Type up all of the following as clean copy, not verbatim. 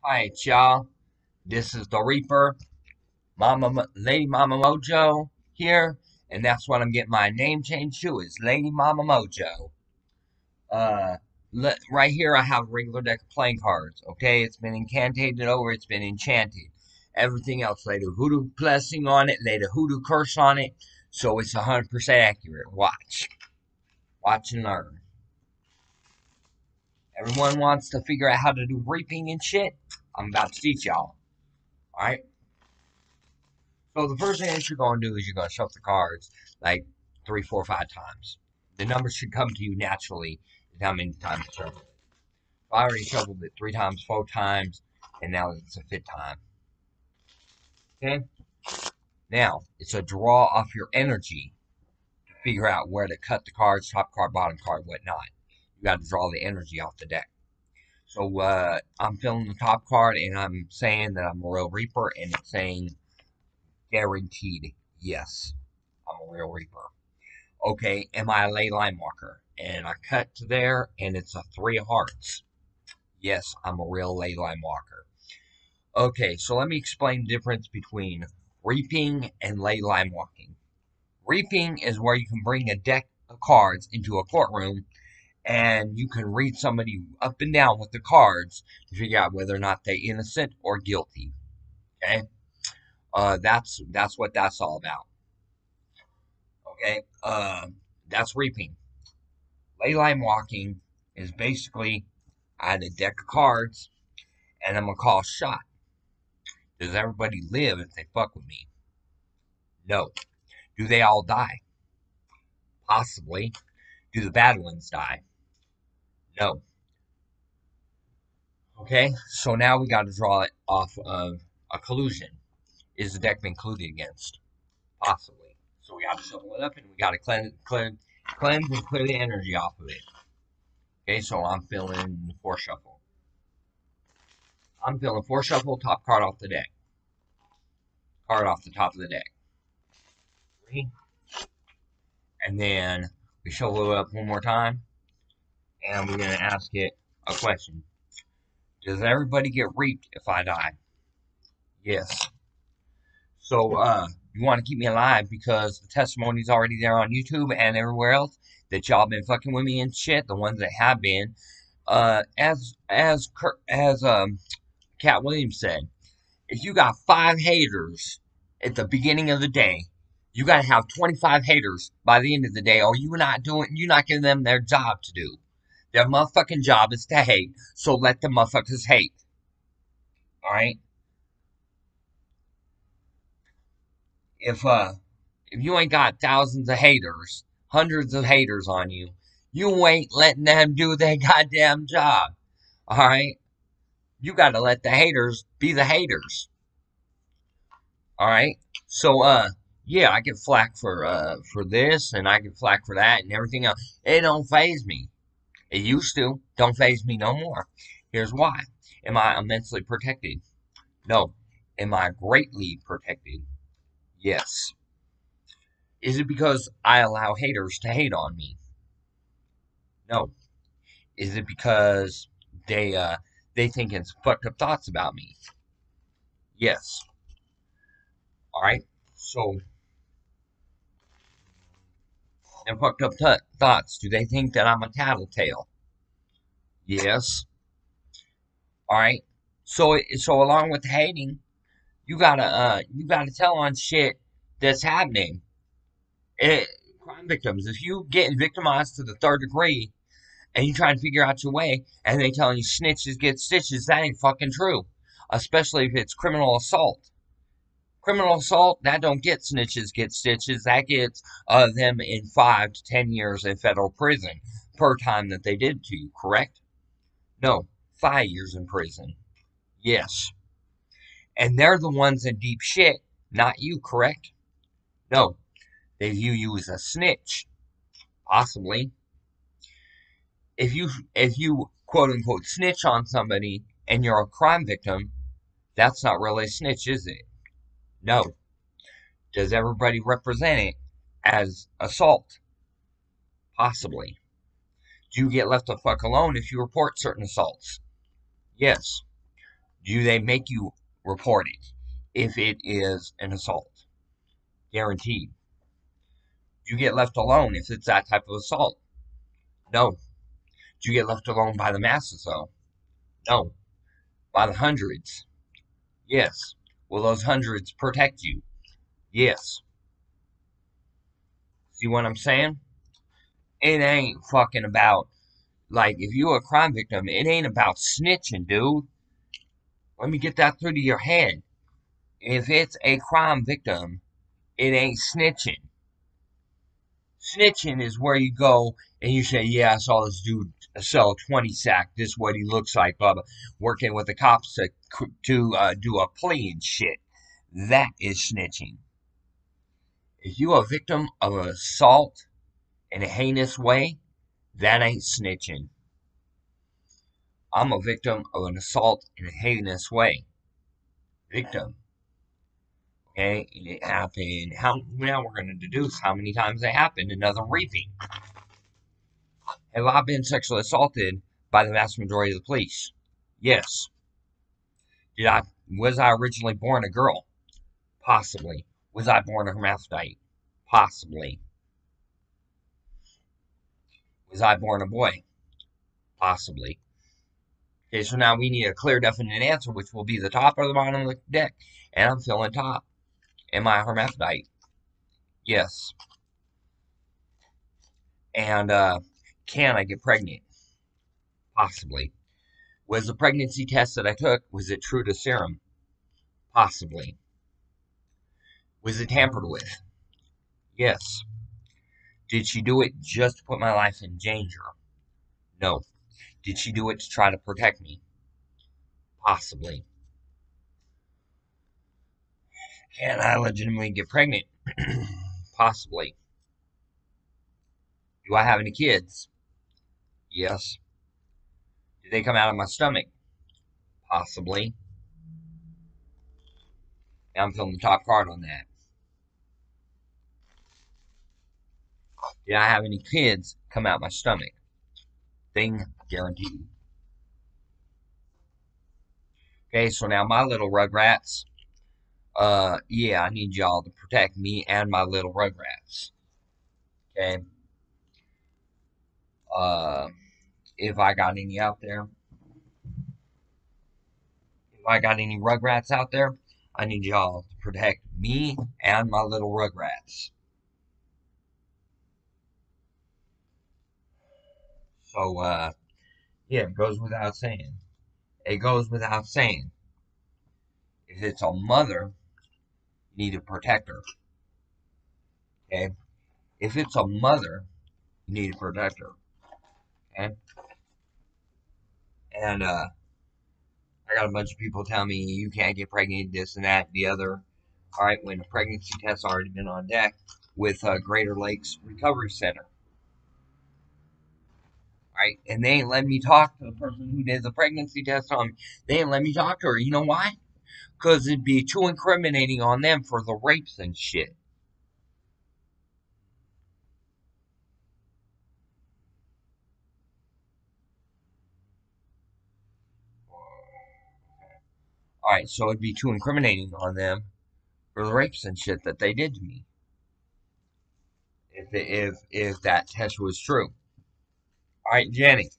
Hi, y'all. This is the Reaper, Lady Mama Mojo here, and that's what I'm getting my name changed to is Lady Mama Mojo. Uh, right here I have a regular deck of playing cards. Okay, it's been incantated over. It's been enchanted. Everything else, laid a hoodoo blessing on it, laid a hoodoo curse on it, so it's 100% accurate. Watch and learn. Everyone wants to figure out how to do reaping and shit. I'm about to teach y'all. All right. So the first thing that you're going to do is you're going to shuffle the cards like three, four, 5 times. The numbers should come to you naturally is how many times you shuffle it. I already shuffled it 3 times, 4 times, and now it's the 5th time. Okay? Now, it's a draw off your energy to figure out where to cut the cards, top card, bottom card, whatnot. You got to draw the energy off the deck. So I'm filling the top card and I'm saying that I'm a real Reaper, and it's saying guaranteed yes, I'm a real Reaper. Okay, am I a ley line walker? And I cut to there, and it's a 3 of hearts. Yes, I'm a real ley line walker. Okay, so let me explain the difference between reaping and ley line walking. Reaping is where you can bring a deck of cards into a courtroom, and you can read somebody up and down with the cards to figure out whether or not they're innocent or guilty. Okay, that's what that's all about. Okay, that's reaping. Ley line walking is basically I had a deck of cards and I'm gonna call a shot. Does everybody live if they fuck with me? No. Do they all die? Possibly. Do the bad ones die? No. Okay, so now we got to draw it off of a collusion. Is the deck been colluded against? Possibly. So we got to shuffle it up and we got to cleanse and clear the energy off of it. Okay, so I'm feeling 4 shuffle. I'm feeling 4 shuffle, top card off the deck. Card off the top of the deck. 3. And then we shuffle it up one more time, and we're going to ask it a question. Does everybody get reaped if I die? Yes. So, you want to keep me alive because the testimony's already there on YouTube and everywhere else that y'all been fucking with me and shit, the ones that have been. As Cat Williams said, if you got 5 haters at the beginning of the day, you gotta have 25 haters by the end of the day, or you're not giving them their job to do. Their motherfucking job is to hate, so let the motherfuckers hate. Alright? If if you ain't got thousands of haters, hundreds of haters on you, you ain't letting them do their goddamn job. Alright? You gotta let the haters be the haters. Alright? So yeah, I get flack for this and I get flack for that and everything else. It don't phase me. It used to. Don't phase me no more. Here's why. Am I immensely protected? No. Am I greatly protected? Yes. Is it because I allow haters to hate on me? No. Is it because they think it's fucked up thoughts about me? Yes. All right. So, them fucked up thoughts. Do they think that I'm a tattletale? Yes. All right. So along with the hating, you gotta tell on shit that's happening. It, crime victims. If you getting victimized to the 3rd degree and you try to figure out your way, and they telling you snitches get stitches, that ain't fucking true. Especially if it's criminal assault. Criminal assault, that don't get snitches get stitches. That gets them in 5 to 10 years in federal prison per time that they did to you, correct? No, 5 years in prison. Yes. And they're the ones in deep shit, not you, correct? No, they view you as a snitch. Possibly. If you quote unquote snitch on somebody and you're a crime victim, that's not really a snitch, is it? No. Does everybody represent it as assault? Possibly. Do you get left the fuck alone if you report certain assaults? Yes. Do they make you report it if it is an assault? Guaranteed. Do you get left alone if it's that type of assault? No. Do you get left alone by the masses, though? No. By the hundreds? Yes. Will those hundreds protect you? Yes. See what I'm saying? It ain't fucking about, like, if you're a crime victim, it ain't about snitching, dude. Let me get that through to your head. If it's a crime victim, it ain't snitching. Snitching is where you go and you say, yeah, I saw this dude sell a 20 sack. This is what he looks like, blah, blah. Working with the cops to do a plea and shit. That is snitching. If you are a victim of an assault in a heinous way, that ain't snitching. I'm a victim of an assault in a heinous way. Victim. Okay, and it happened. Now we're going to deduce how many times it happened. Another raping. Have I been sexually assaulted by the vast majority of the police? Yes. Was I originally born a girl? Possibly. Was I born a hermaphrodite? Possibly. Was I born a boy? Possibly. Okay, so now we need a clear, definite answer, which will be the top or the bottom of the deck. And I'm feeling top. Am I a hermaphrodite? Yes. And can I get pregnant? Possibly. Was the pregnancy test that I took, was it true to serum? Possibly. Was it tampered with? Yes. Did she do it just to put my life in danger? No. Did she do it to try to protect me? Possibly. Can I legitimately get pregnant? Possibly. Do I have any kids? Yes. Do they come out of my stomach? Possibly. Now I'm filling the top card on that. Did I have any kids come out my stomach? Thing guaranteed. Okay, so now my little rugrats. Yeah, I need y'all to protect me and my little rugrats. Okay. If I got any out there, if I got any rugrats out there, I need y'all to protect me and my little rugrats. So, yeah, it goes without saying. It goes without saying. If it's a mother, you need to protect her. Okay? If it's a mother, you need to protect her. Okay? And, I got a bunch of people telling me you can't get pregnant, this and that, the other. All right, when a pregnancy test's already been on deck with Greater Lakes Recovery Center. All right, and they ain't letting me talk to the person who did the pregnancy test on me. They ain't letting me talk to her. You know why? Because it'd be too incriminating on them for the rapes and shit. All right, so it'd be too incriminating on them for the rapes and shit that they did to me. If that test was true. All right, Jenny,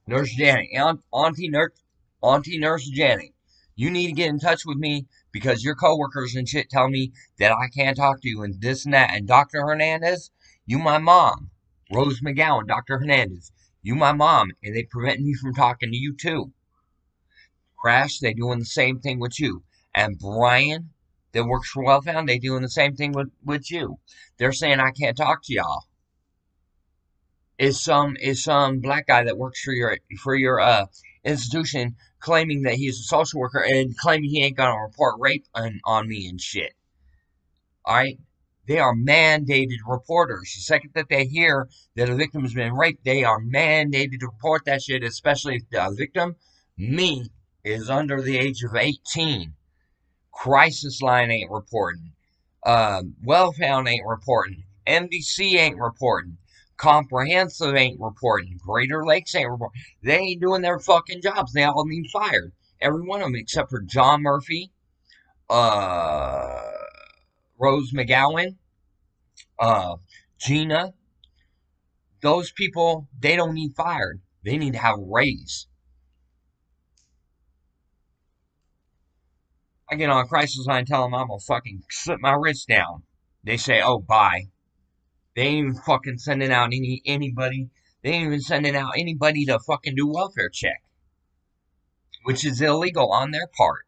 Nurse Janet, Auntie Nurse Janet, you need to get in touch with me because your coworkers and shit tell me that I can't talk to you and this and that. And Dr. Hernandez, you my mom. Rose McGowan, Dr. Hernandez, you my mom, and they prevent me from talking to you too. Crash, they doing the same thing with you. And Brian, that works for WellFound, they doing the same thing with you. They're saying I can't talk to y'all. Is some black guy that works for your institution claiming that he's a social worker and claiming he ain't gonna report rape on me and shit. All right, they are mandated reporters. The second that they hear that a victim has been raped, they are mandated to report that shit. Especially if the victim, me, is under the age of 18. Crisis Line ain't reporting. WellFound ain't reporting. MDC ain't reporting. Comprehensive ain't reporting. Greater Lakes ain't reporting. They ain't doing their fucking jobs. They all need fired. Every one of them except for John Murphy, uh, Rose McGowan, uh, Gina. Those people, they don't need fired. They need to have a raise. I get on a crisis line and tell them I'm gonna fucking slip my wrist down. They say, oh, bye. They ain't even fucking sending out anybody. They ain't even sending out anybody to fucking do welfare check, which is illegal on their part.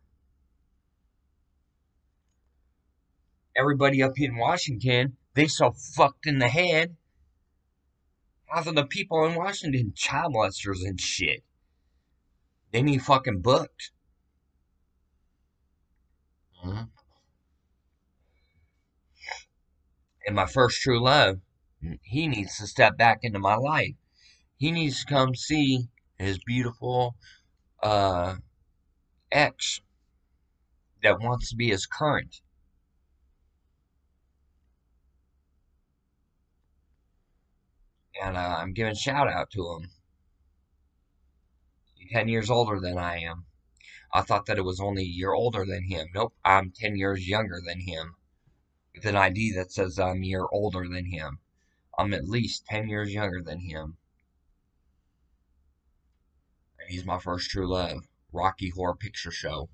Everybody up here in Washington, they so fucked in the head. Half of the people in Washington, child molesters and shit. They need fucking booked. Mhm. And my first true love, he needs to step back into my life. He needs to come see his beautiful uh, ex that wants to be his current. And I'm giving a shout out to him. He's 10 years older than I am. I thought that it was only a year older than him. Nope, I'm 10 years younger than him. With an ID that says I'm a year older than him. I'm at least 10 years younger than him. And he's my first true love. Rocky Horror Picture Show.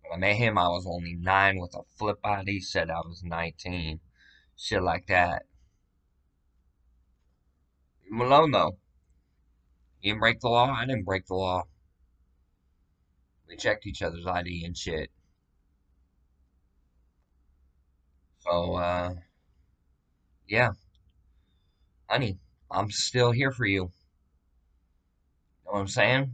When I met him, I was only 9 with a flip ID, said I was 19. Shit like that. Leave him alone, though. He didn't break the law, I didn't break the law. We checked each other's ID and shit. So, yeah, honey, I'm still here for you. Know what I'm saying?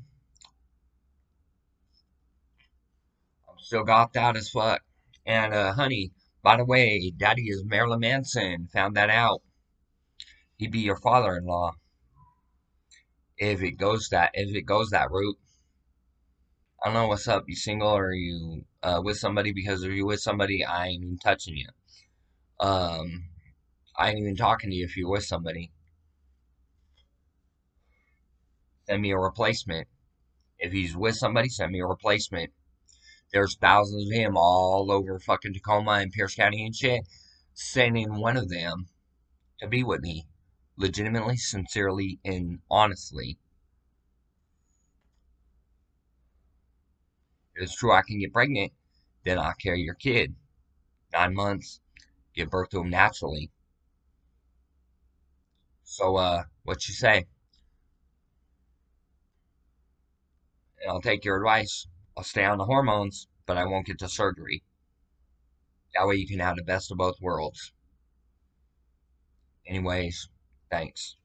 I'm still gopped out as fuck. And, honey, by the way, daddy is Marilyn Manson. Found that out. He'd be your father-in-law if it goes that route. I don't know what's up. You single or you with somebody? Because if you're with somebody, I ain't even touching you. Um, I ain't even talking to you if you're with somebody. Send me a replacement. If he's with somebody, send me a replacement. There's thousands of him all over fucking Tacoma and Pierce County and shit. Sending one of them to be with me. Legitimately, sincerely, and honestly. If it's true I can get pregnant, then I'll carry your kid. 9 months, give birth to him naturally. So, what you say? And I'll take your advice. I'll stay on the hormones, but I won't get the surgery. That way you can have the best of both worlds. Anyways, thanks.